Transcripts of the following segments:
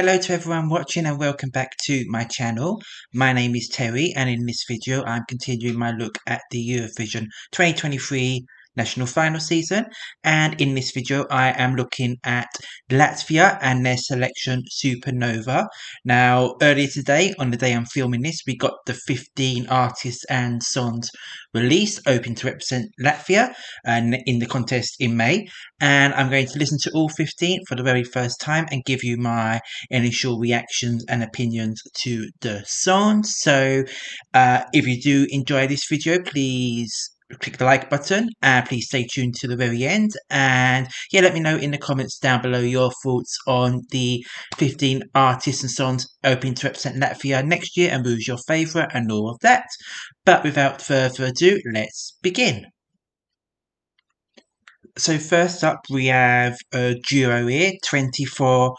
Hello to everyone watching and welcome back to my channel. My name is Terry and in this video I'm continuing my look at the Eurovision 2023 national final season, and in this video I am looking at Latvia and their selection Supernova. Now earlier today, on the day I'm filming this, we got the 15 artists and songs released open to represent Latvia and in the contest in May, and I'm going to listen to all 15 for the very first time and give you my initial reactions and opinions to the songs. So if you do enjoy this video, please click the like button and please stay tuned to the very end, and yeah, let me know in the comments down below your thoughts on the 15 artists and songs open to represent Latvia next year and who's your favourite and all of that. But without further ado, let's begin. So first up we have a duo here, 24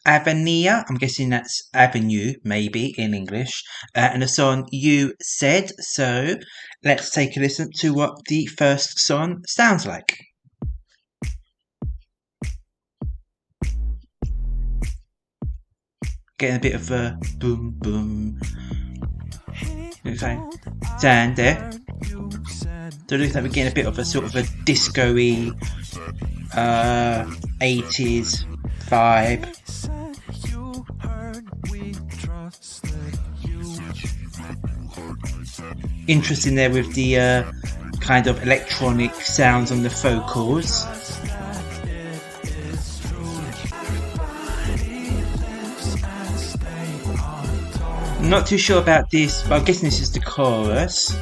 Avēnija, I'm guessing that's Avenue, maybe, in English, and the song You Said. So let's take a listen to what the first song sounds like. Getting a bit of a boom boom. Okay, down there. So it looks like we're getting a bit of a sort of a disco-y 80s vibe. Interesting there with the kind of electronic sounds on the vocals. I'm not too sure about this, but I'm guessing this is the chorus.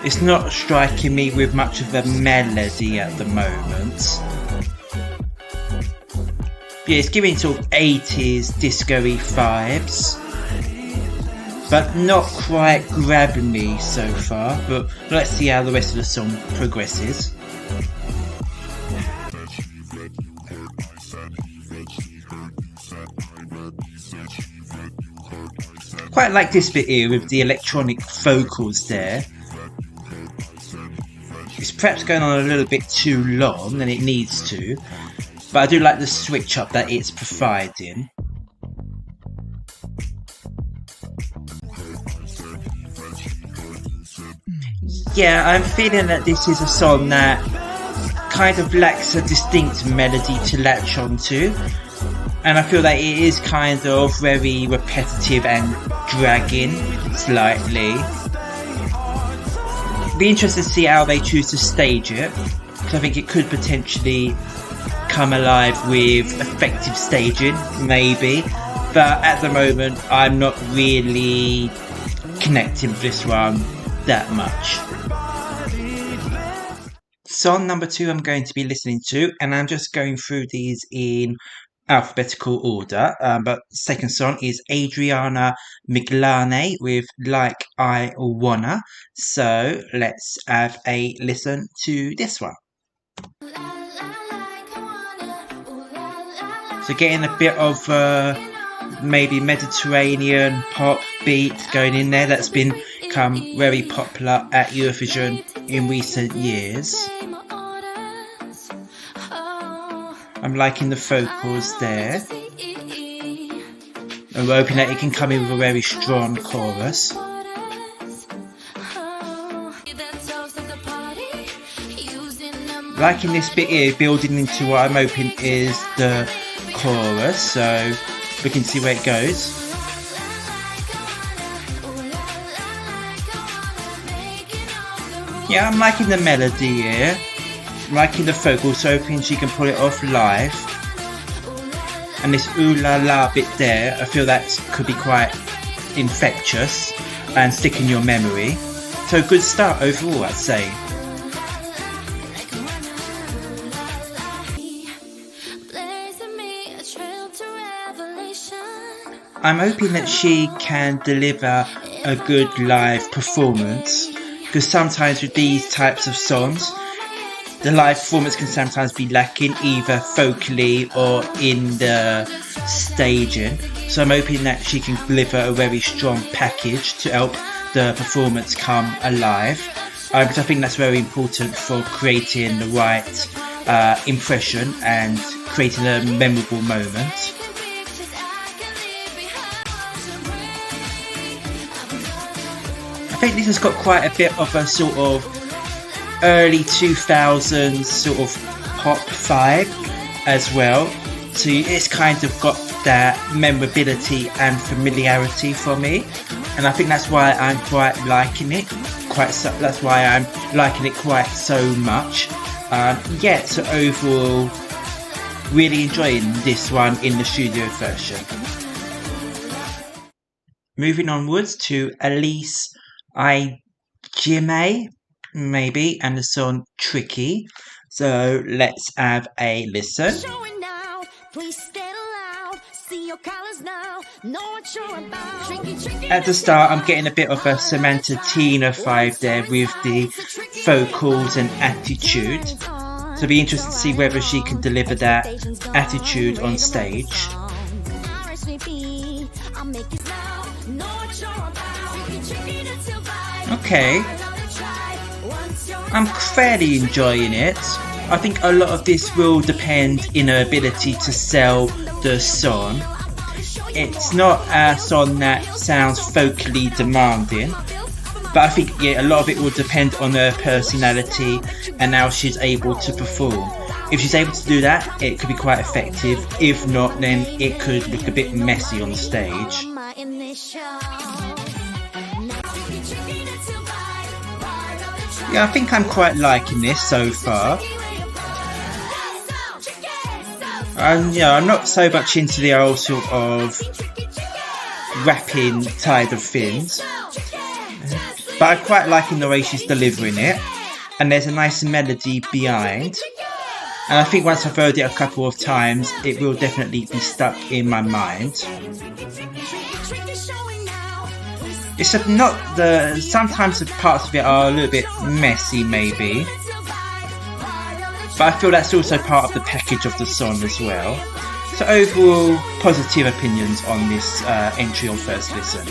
It's not striking me with much of a melody at the moment. Yeah, it's giving sort of 80s disco-y vibes, but not quite grabbing me so far. But let's see how the rest of the song progresses. Quite like this bit here with the electronic vocals there. It's perhaps going on a little bit too long than it needs to, but I do like the switch up that it's providing. Yeah, I'm feeling that this is a song that kind of lacks a distinct melody to latch onto, and I feel that it is kind of very repetitive and dragging slightly. Be interested to see how they choose to stage it, because I think it could potentially come alive with effective staging, maybe, but at the moment I'm not really connecting with this one that much. Song number 2 I'm going to be listening to, and I'm just going through these in alphabetical order, but the second song is Adriana Miglāne with Like I Wanna. So let's have a listen to this one. So getting a bit of maybe Mediterranean pop beat going in there that's become very popular at Eurovision in recent years. I'm liking the vocals there. I'm hoping that it can come in with a very strong chorus. Liking this bit here, building into what I'm hoping is the chorus, so we can see where it goes. Yeah, I'm liking the melody here. I'm liking the vocals, hoping she can pull it off live. And this ooh la la bit there, I feel that could be quite infectious and stick in your memory. So good start overall, I'd say. I'm hoping that she can deliver a good live performance, because sometimes with these types of songs, the live performance can sometimes be lacking either vocally or in the staging. So I'm hoping that she can deliver a very strong package to help the performance come alive, because I think that's very important for creating the right impression and creating a memorable moment. I think this has got quite a bit of a sort of early 2000s sort of pop vibe as well. So it's kind of got that memorability and familiarity for me, and I think that's why I'm quite liking it. That's why I'm liking it quite so much. Yeah, so overall, really enjoying this one in the studio version. Moving onwards to Alise, Haijima, maybe, and the song Tricky. So let's have a listen. At the start, I'm getting a bit of a Samantha Tina vibe there with the vocals and attitude. So it'll be interesting to see whether she can deliver that attitude on stage. Okay, I'm fairly enjoying it. I think a lot of this will depend in her ability to sell the song. It's not a song that sounds vocally demanding, but I think a lot of it will depend on her personality and how she's able to perform. If she's able to do that, it could be quite effective. If not, then it could look a bit messy on stage. Yeah, I think I'm quite liking this so far. And yeah, I'm not so much into the old sort of rapping type of things, but I'm quite liking the way she's delivering it, and there's a nice melody behind, and I think once I've heard it a couple of times, it will definitely be stuck in my mind. It's not sometimes the parts of it are a little bit messy maybe, but I feel that's also part of the package of the song as well. So overall, positive opinions on this entry on first listen.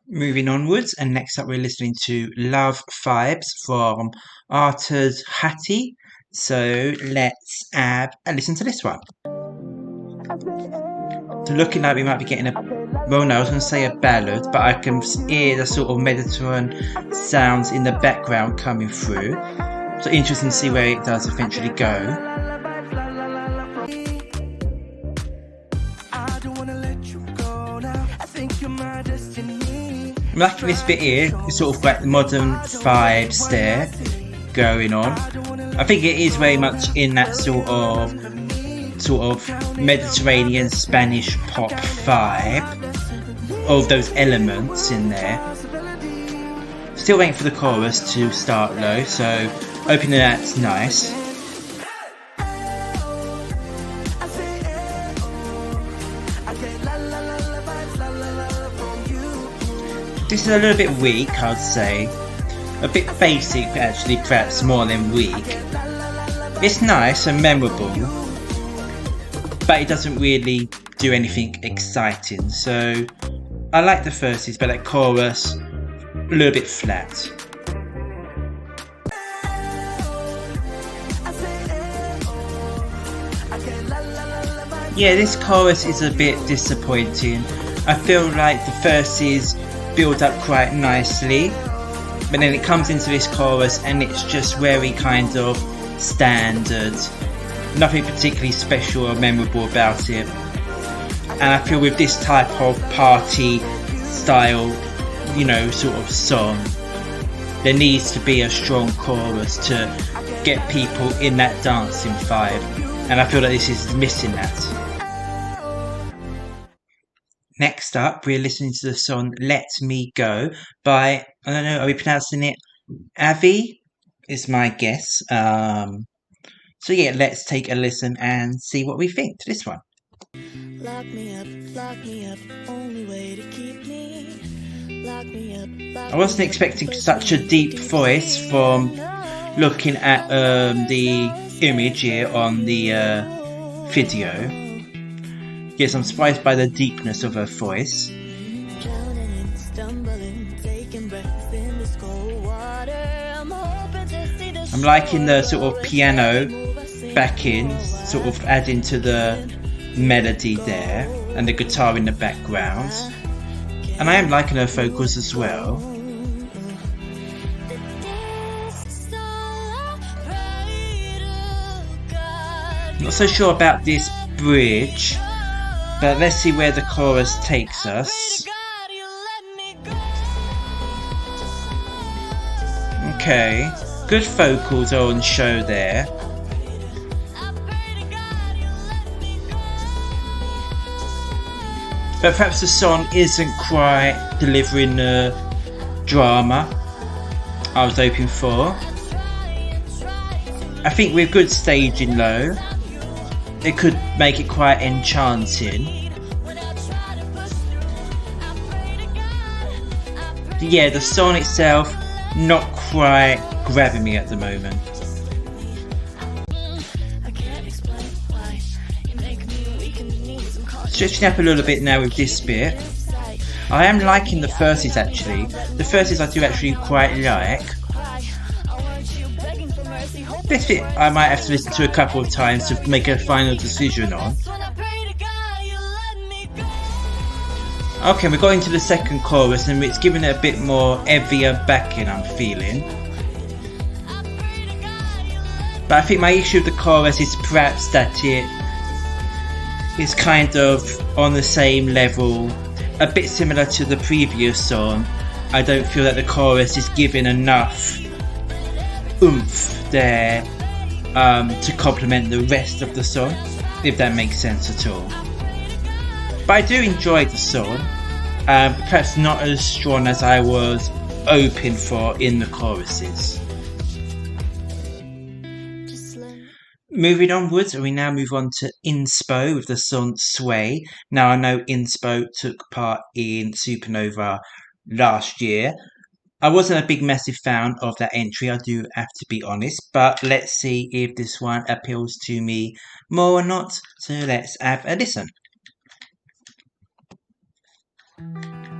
Moving onwards, and next up we're listening to Love Vibes from Artūrs Hatti. So let's have a listen to this one. So looking like we might be getting I was going to say a ballad, but I can hear the sort of Mediterranean sounds in the background coming through. So interesting to see where it does eventually go. I'm liking this bit here. It's sort of like the modern vibes there going on. I think it is very much in that sort of Mediterranean Spanish pop vibe, all those elements in there. Still waiting for the chorus to start though, so hoping that's nice. This is a little bit weak, I'd say. A bit basic actually, perhaps more than weak. It's nice and memorable, but it doesn't really do anything exciting. So I like the verses, but that chorus, a little bit flat. Yeah, this chorus is a bit disappointing. I feel like the verses build up quite nicely, but then it comes into this chorus and it's just very kind of standard. Nothing particularly special or memorable about it. And I feel with this type of party style, sort of song, there needs to be a strong chorus to get people in that dancing vibe. And I feel like this is missing that. Next up, we're listening to the song Let Me Go by, I don't know, are we pronouncing it Avéi? Is my guess. So yeah, let's take a listen and see what we think to this one. Lock me up, only way to keep me. Lock me up. I wasn't expecting such a deep voice from looking at the image here on the video. Yes, I'm surprised by the deepness of her voice. I I'm liking the sort of piano backing, sort of adding to the melody there, and the guitar in the background. And I am liking her vocals as well. Not so sure about this bridge, but let's see where the chorus takes us. Okay, good vocals are on show there. But perhaps the song isn't quite delivering the drama I was hoping for. I think with good staging though, it could make it quite enchanting. Yeah, the song itself not quite grabbing me at the moment. Stretching up a little bit now with this bit. I am liking the verses actually. The verses I do actually quite like. This bit I might have to listen to a couple of times to make a final decision on. Okay, we got into the second chorus and it's giving it a bit more heavier backing, I'm feeling. But I think my issue with the chorus is perhaps that it is kind of on the same level, a bit similar to the previous song. I don't feel that the chorus is giving enough oomph there to complement the rest of the song, if that makes sense at all. But I do enjoy the song, perhaps not as strong as I was hoping for in the choruses. Moving onwards, we now move on to Inspo with the song Sway. Now I know Inspo took part in Supernova last year. I wasn't a big massive fan of that entry, I do have to be honest, but let's see if this one appeals to me more or not, so let's have a listen.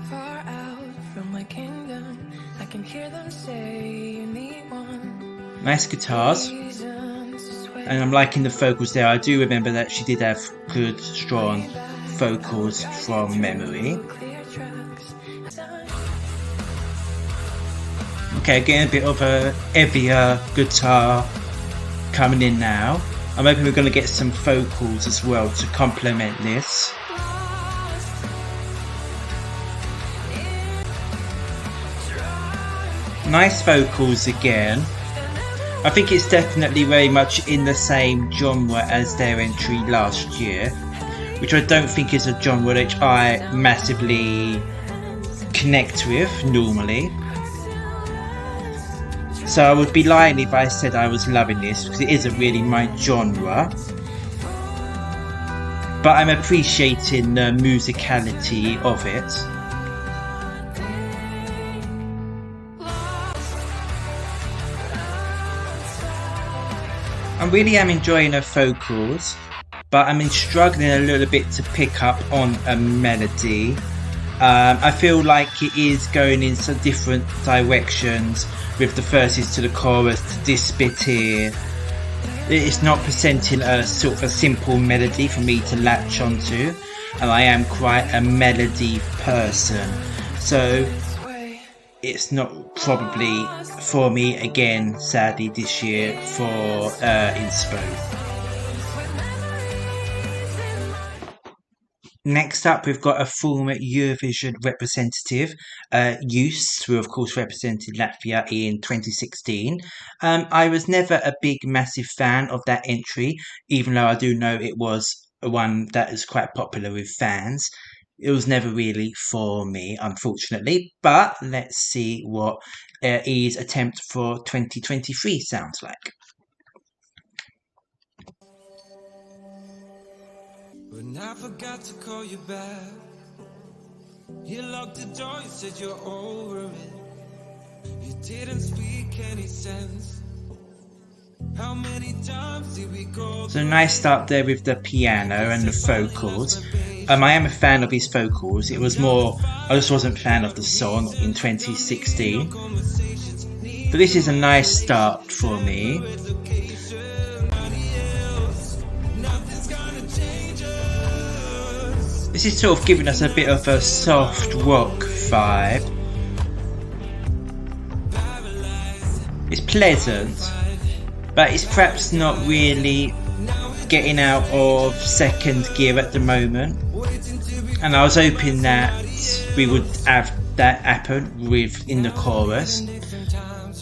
Far out from my kingdom, I can hear them say you need one. Nice guitars, and I'm liking the vocals there. I do remember that she did have good, strong vocals from memory. Okay, getting a bit of a heavier guitar coming in now. I'm hoping we're going to get some vocals as well to complement this. Nice vocals again. I think it's definitely very much in the same genre as their entry last year, which I don't think is a genre which I massively connect with normally. So I would be lying if I said I was loving this, because it isn't really my genre. But I'm appreciating the musicality of it. I really am enjoying her vocals, but I'm struggling a little bit to pick up on a melody. I feel like it is going in some different directions with the verses to the chorus to this bit here. It's not presenting a sort of a simple melody for me to latch onto, and I am quite a melody person, so it's not probably for me again, sadly, this year for Inspo. Next up, we've got a former Eurovision representative, Use, who of course represented Latvia in 2016. I was never a big, massive fan of that entry, even though I do know it was one that is quite popular with fans. It was never really for me, unfortunately, but let's see what his attempt for 2023 sounds like. When I forgot to call you back, you locked the door, you said you're over it. You didn't speak any sense. How many times did we go? So nice start there with the piano and the vocals. I am a fan of his vocals. It was more, I just wasn't a fan of the song in 2016. But this is a nice start for me. This is sort of giving us a bit of a soft rock vibe. It's pleasant, but it's perhaps not really getting out of second gear at the moment. And I was hoping that we would have that happen in the chorus,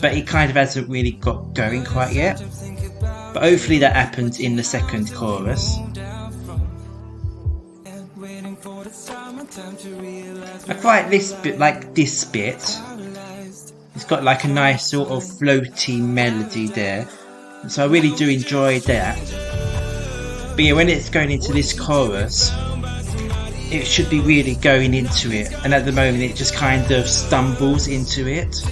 but it kind of hasn't really got going quite yet. But hopefully that happens in the second chorus. I quite like this bit. It's got like a nice sort of floaty melody there, so I really do enjoy that. But yeah, when it's going into this chorus, it should be really going into it, and at the moment it just kind of stumbles into it.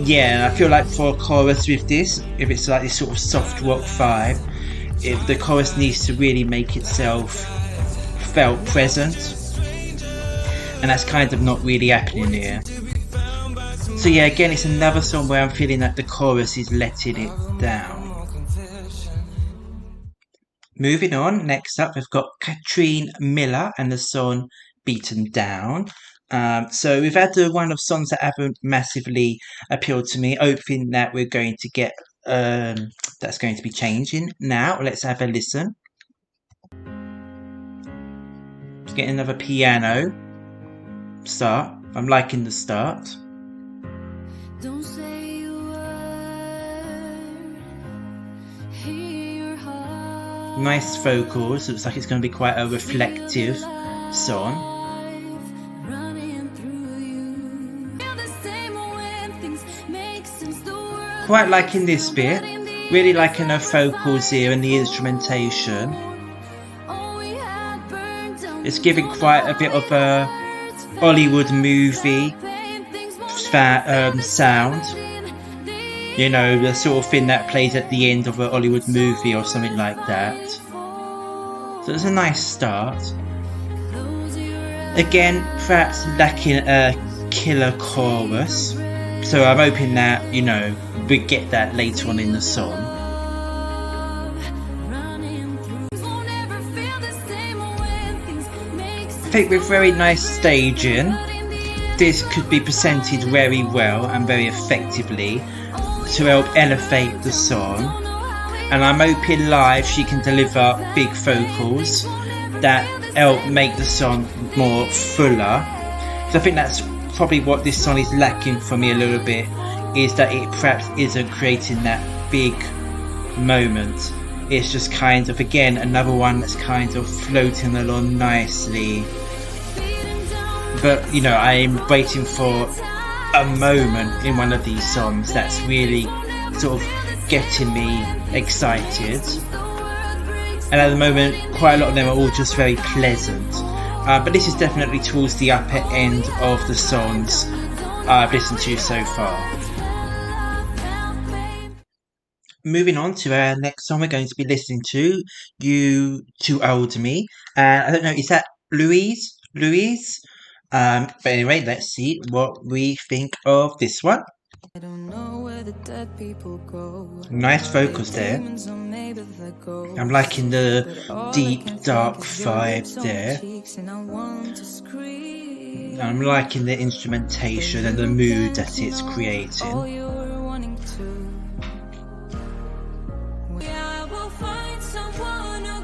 Yeah, I feel like for a chorus with this, if it's like this sort of soft rock vibe, the chorus needs to really make itself felt present, and that's kind of not really happening here. So yeah, again, it's another song where I'm feeling that the chorus is letting it down. Moving on, next up we've got Katrine Miller and the song Beaten Down. So we've had one of songs that haven't massively appealed to me, hoping that we're going to get that's going to be changing now. Let's have a listen. Get another piano start. I'm liking the start. Don't say a word. Hear your heart. Nice vocals. Looks like it's going to be quite a reflective song. Quite liking this bit. Really liking her vocals here and the instrumentation. It's giving quite a bit of a Hollywood movie sound. You know, the sort of thing that plays at the end of a Hollywood movie or something like that. So it's a nice start. Again, perhaps lacking a killer chorus. So I'm hoping that, you know, we get that later on in the song. I think with very nice staging, this could be presented very well and very effectively to help elevate the song. And I'm hoping live she can deliver big vocals that help make the song more fuller. So I think that's probably what this song is lacking for me a little bit, is that it perhaps isn't creating that big moment. It's just kind of, again, another one that's kind of floating along nicely. But, you know, I'm waiting for a moment in one of these songs that's really sort of getting me excited. And at the moment, quite a lot of them are all just very pleasant. But this is definitely towards the upper end of the songs I've listened to so far. Moving on to our next song we're going to be listening to, You Too Old Me. I don't know, is that Luīze? But anyway, let's see what we think of this one. I don't know where the dead people go. Nice vocals there. I'm liking the deep, dark vibe there. I'm liking the instrumentation and the mood that it's creating.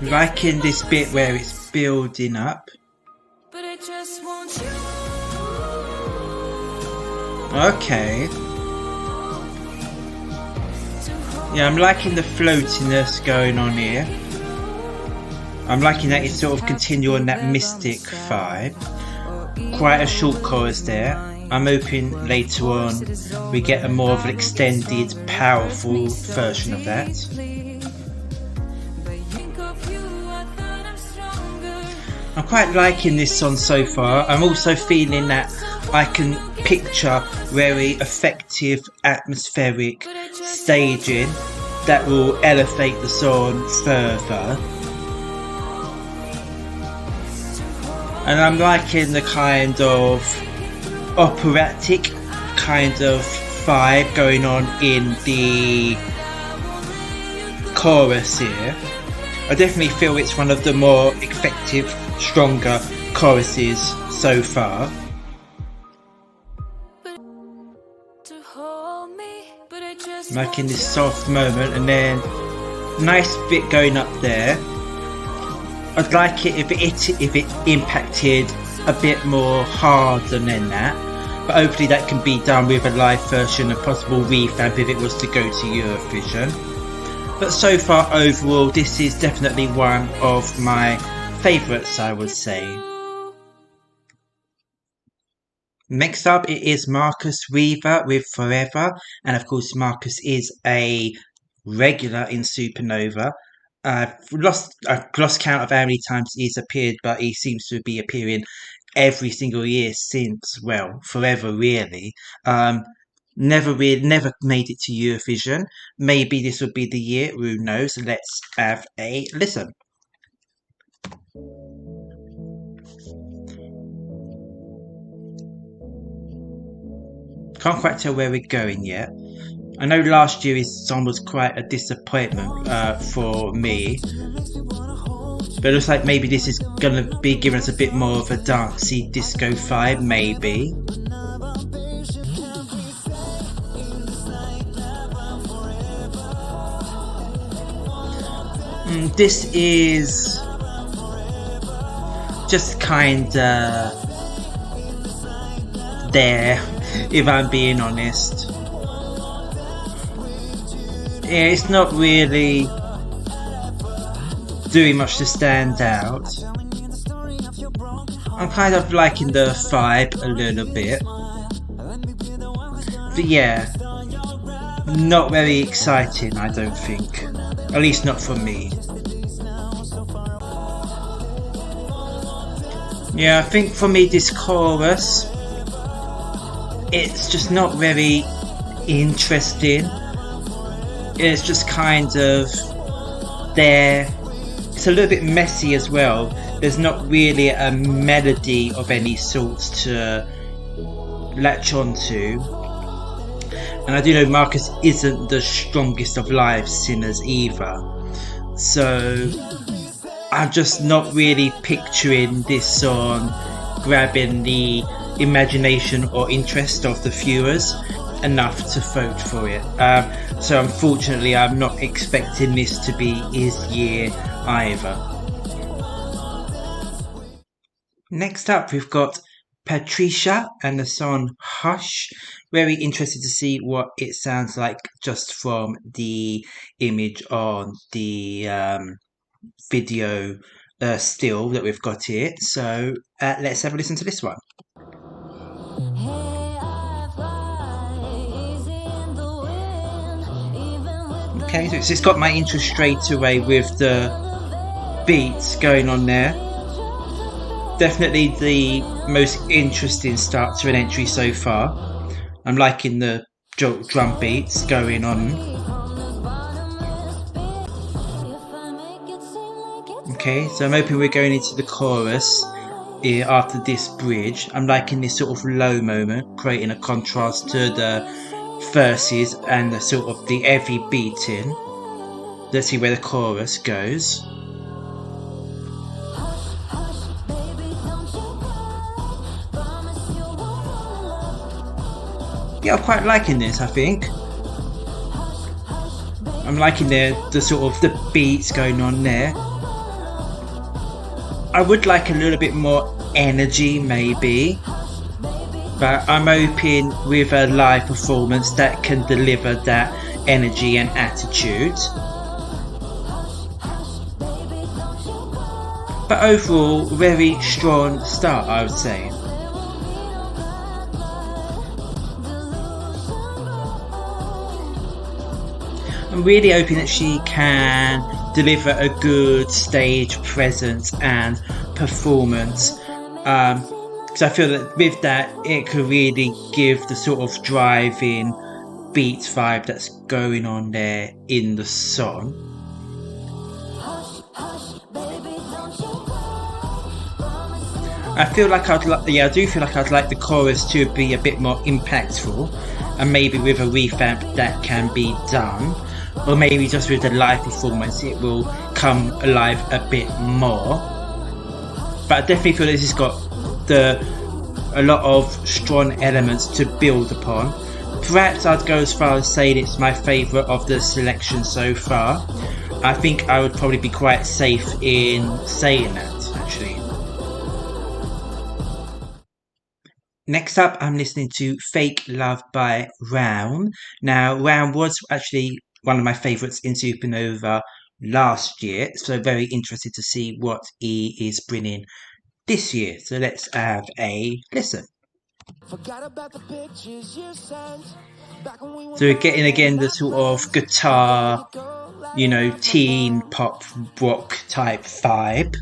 Liking this bit where it's building up. Okay. Yeah, I'm liking the floatiness going on here. I'm liking that it's sort of continuing that mystic vibe. Quite a short chorus there. I'm hoping later on we get a more of an extended, powerful version of that. I'm quite liking this song so far. I'm also feeling that I can picture very effective atmospheric staging that will elevate the song further. And I'm liking the kind of operatic kind of vibe going on in the chorus here. I definitely feel it's one of the more effective, stronger choruses so far. Making this soft moment, and then nice bit going up there. I'd like it if it impacted a bit more harder than that, but hopefully that can be done with a live version, a possible revamp if it was to go to Eurovision. But so far overall, this is definitely one of my favourites, I would say. Next up, it is Markus Riva with Forever, and of course Markus is a regular in Supernova. I've lost count of how many times he's appeared, but he seems to be appearing every single year since, well, forever really. Never made it to Eurovision. Maybe this would be the year, who knows? Let's have a listen. Can't quite tell where we're going yet. I know last year his song was quite a disappointment for me, but it looks like maybe this is gonna be giving us a bit more of a dancey disco vibe, maybe. This is just kinda there, if I'm being honest. Yeah, it's not really doing much to stand out. I'm kind of liking the vibe a little bit, but yeah, not very exciting, I don't think. At least not for me. Yeah, I think for me this chorus, it's just not very interesting. It's just kind of there. It's a little bit messy as well. There's not really a melody of any sort to latch onto. And I do know Markus isn't the strongest of live singers either. So I'm just not really picturing this song grabbing the imagination or interest of the viewers enough to vote for it. So unfortunately I'm not expecting this to be his year either. Next up we've got Patrisha and the song Hush. Very interested to see what it sounds like just from the image on the video still that we've got here. So let's have a listen to this one. Okay, so it's got my interest straight away with the beats going on there. Definitely the most interesting start to an entry so far. I'm liking the drum beats going on. Okay, so I'm hoping we're going into the chorus here after this bridge. I'm liking this sort of low moment, creating a contrast to the verses and the sort of the heavy beating. Let's see where the chorus goes. Yeah, I'm quite liking this, I think. I'm liking the sort of the beats going on there. I would like a little bit more energy maybe, but I'm hoping with a live performance that can deliver that energy and attitude. But overall, very strong start, I would say. I'm really hoping that she can deliver a good stage presence and performance, because I feel that with that it could really give the sort of driving beat vibe that's going on there in the song. I do feel like I'd like the chorus to be a bit more impactful. and maybe with a revamp that can be done, or maybe just with the live performance it will come alive a bit more. But I definitely feel this has got a lot of strong elements to build upon. Perhaps I'd go as far as saying it's my favourite of the selection so far. I think I would probably be quite safe in saying that, actually. Next up, I'm listening to Fake Love by Raum. Now, Raum was actually one of my favourites in Supernova last year, so very interested to see what he is bringing this year. So let's have a listen. So we're getting again the sort of guitar, you know, teen pop rock type vibe.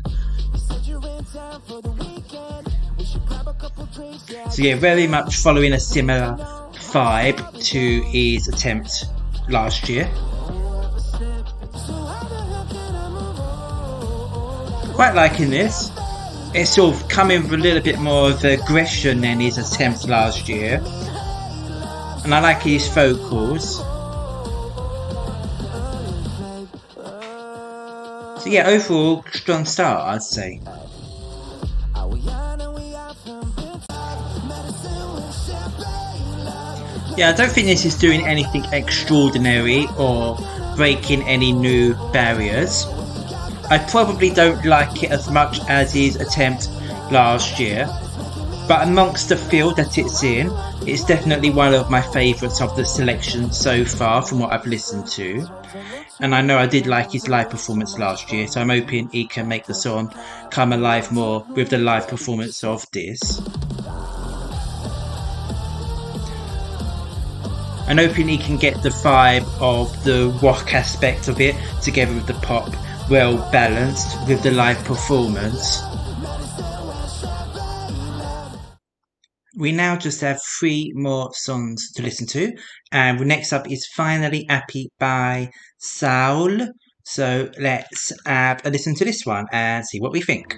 So yeah, very much following a similar vibe to his attempt last year. Quite liking this. It's sort of coming with a little bit more of aggression than his attempt last year. And I like his vocals. So yeah, overall, strong start, I'd say. Yeah, I don't think this is doing anything extraordinary or breaking any new barriers. I probably don't like it as much as his attempt last year, but amongst the field that it's in, it's definitely one of my favourites of the selection so far from what I've listened to. And I know I did like his live performance last year, so I'm hoping he can make the song come alive more with the live performance of this. I'm hoping he can get the vibe of the rock aspect of it together with the pop well balanced with the live performance. We now just have 3 more songs to listen to, and next up is Finally Happy by Saule. So let's have a listen to this one and see what we think.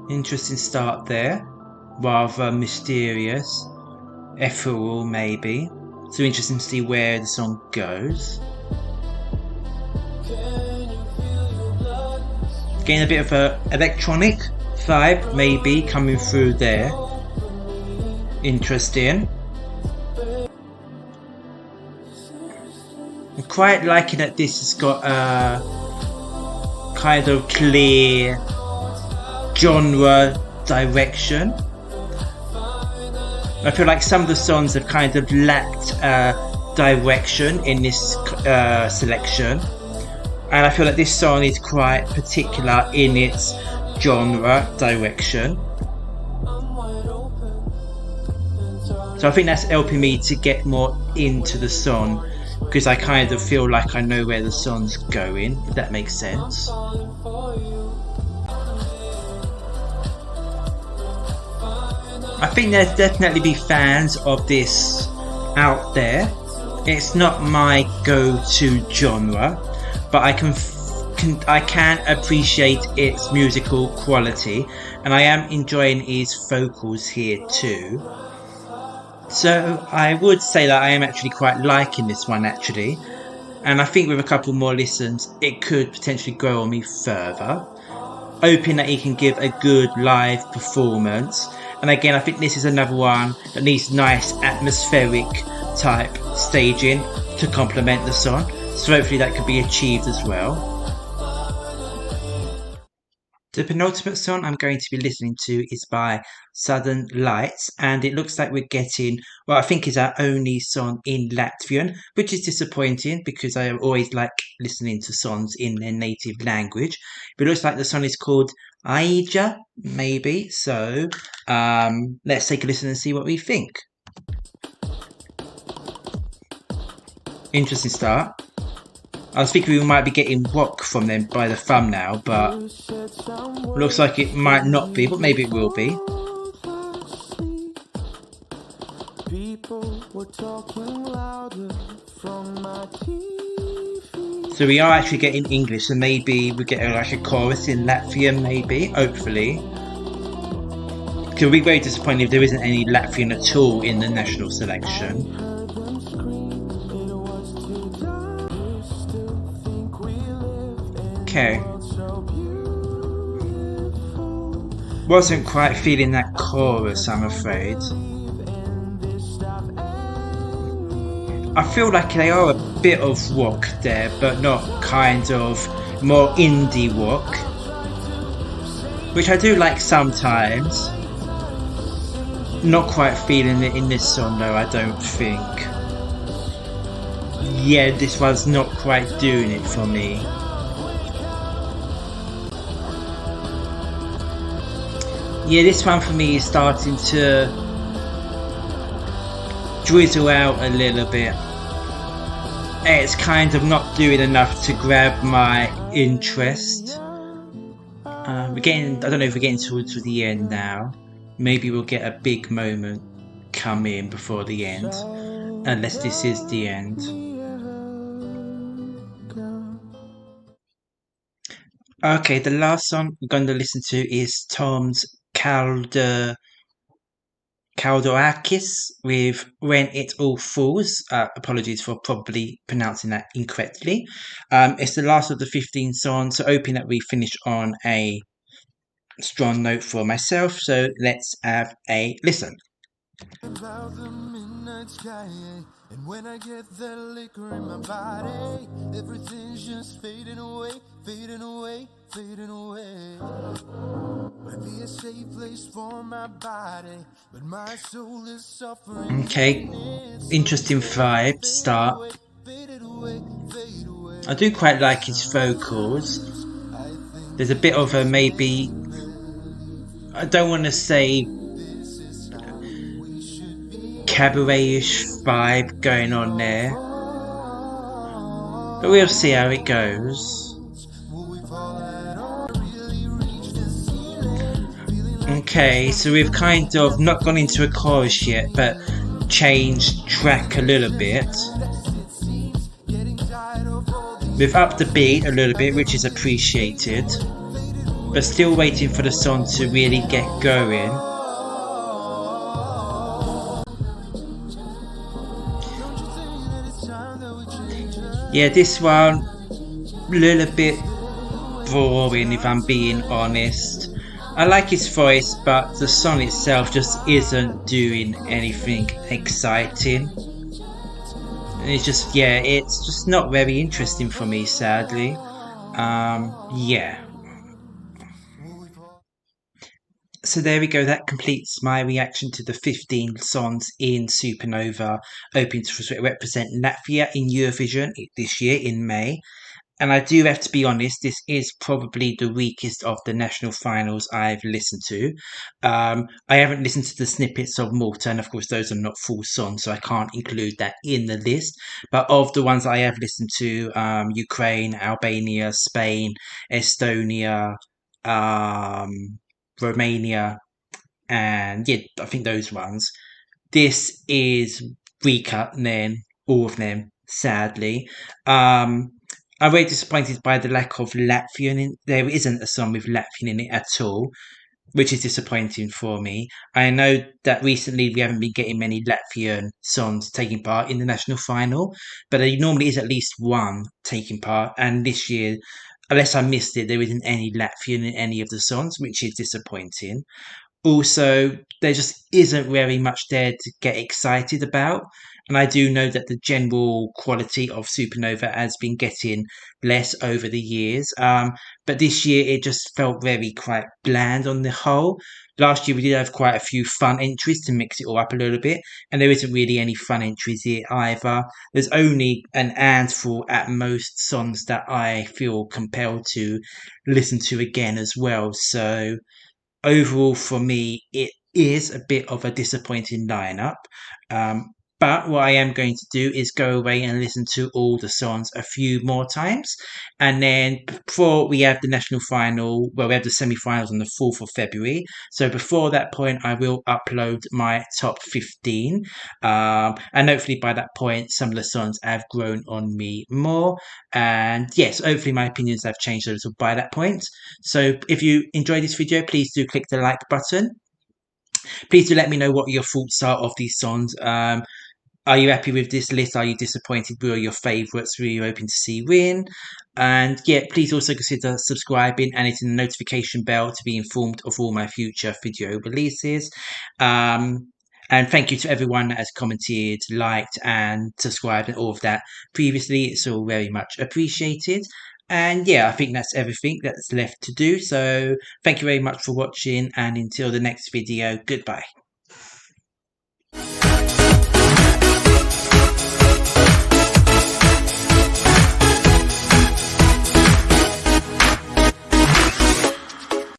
Interesting start there, rather mysterious, ethereal maybe. So interesting to see where the song goes. Getting a bit of a electronic vibe maybe coming through there. Interesting. I'm quite liking that this has got a kind of clear genre direction. I feel like some of the songs have kind of lacked direction in this selection, and I feel like this song is quite particular in its genre direction. So I think that's helping me to get more into the song, because I kind of feel like I know where the song's going, if that makes sense. I think there'll definitely be fans of this out there. It's not my go-to genre, but I can appreciate its musical quality, and I am enjoying his vocals here too. So I would say that I am actually quite liking this one actually, and I think with a couple more listens it could potentially grow on me further. Hoping that he can give a good live performance. And again, I think this is another one that needs nice atmospheric type staging to complement the song. So hopefully that could be achieved as well. The penultimate song I'm going to be listening to is by Southern Lights, and it looks like we're getting what I think is our only song in Latvian, which is disappointing because I always like listening to songs in their native language. But it looks like the song is called Aijā, maybe. So let's take a listen and see what we think. Interesting start. I was thinking we might be getting rock from them by the thumbnail, but looks like it might not be, but maybe it will be. So we are actually getting English, so maybe we get like a chorus in Latvian, maybe, hopefully. Because we'll be very disappointed if there isn't any Latvian at all in the national selection. Okay. Wasn't quite feeling that chorus, I'm afraid. I feel like they are a bit of rock there, but not kind of more indie rock, which I do like sometimes. Not quite feeling it in this song though, I don't think. Yeah, this one's not quite doing it for me. Yeah, this one for me is starting to drizzle out a little bit. It's kind of not doing enough to grab my interest. We're getting, I don't know if we're getting towards the end now. Maybe we'll get a big moment come in before the end. Unless this is the end. Okay, the last song we're going to listen to is Tom's Kalderauskis with When It All Falls. Apologies for probably pronouncing that incorrectly. It's the last of the 15 songs, so hoping that we finish on a strong note for myself. So let's have a listen. About the midnight sky, and when I get that liquor in my body, everything's just fading away, fading away, fading away. Might be a safe place for my body, but my soul is suffering. Okay, interesting vibe start. I do quite like his vocals. There's a bit of a maybe, I don't want to say cabaret-ish vibe going on there, but we'll see how it goes. Okay, so we've kind of not gone into a chorus yet, but changed track a little bit. We've upped the beat a little bit, which is appreciated, but still waiting for the song to really get going. Yeah, this one, a little bit boring if I'm being honest. I like his voice, but the song itself just isn't doing anything exciting. It's just, yeah, it's just not very interesting for me, sadly. Yeah. So there we go, that completes my reaction to the 15 songs in Supernova, hoping to represent Latvia in Eurovision this year in May. And I do have to be honest, this is probably the weakest of the national finals I've listened to. I haven't listened to the snippets of Malta, and of course those are not full songs, so I can't include that in the list. But of the ones I have listened to, Ukraine, Albania, Spain, Estonia, Romania, and yeah, I think those ones. This is weaker than all of them, sadly. I'm very disappointed by the lack of Latvian. There isn't a song with Latvian in it at all, which is disappointing for me. I know that recently we haven't been getting many Latvian songs taking part in the national final, but there normally is at least one taking part, and this year, unless I missed it, there isn't any Latvian in any of the songs, which is disappointing. Also, there just isn't very much there to get excited about. And I do know that the general quality of Supernova has been getting less over the years. But this year it just felt very quite bland on the whole. Last year we did have quite a few fun entries to mix it all up a little bit, and there isn't really any fun entries here either. There's only an handful at most songs that I feel compelled to listen to again as well. So overall for me, it is a bit of a disappointing lineup. But what I am going to do is go away and listen to all the songs a few more times. And then before we have the national final, well, we have the semi-finals on the 4th of February. So before that point, I will upload my top 15. And hopefully by that point, some of the songs have grown on me more. And yes, hopefully my opinions have changed a little by that point. So if you enjoyed this video, please do click the like button. Please do let me know what your thoughts are of these songs. Are you happy with this list? Are you disappointed? Who are your favourites? Who are you hoping to see win? And yeah, please also consider subscribing and hitting the notification bell to be informed of all my future video releases. And thank you to everyone that has commented, liked, and subscribed and all of that previously. It's all very much appreciated. And yeah, I think that's everything that's left to do. So thank you very much for watching, and until the next video, goodbye.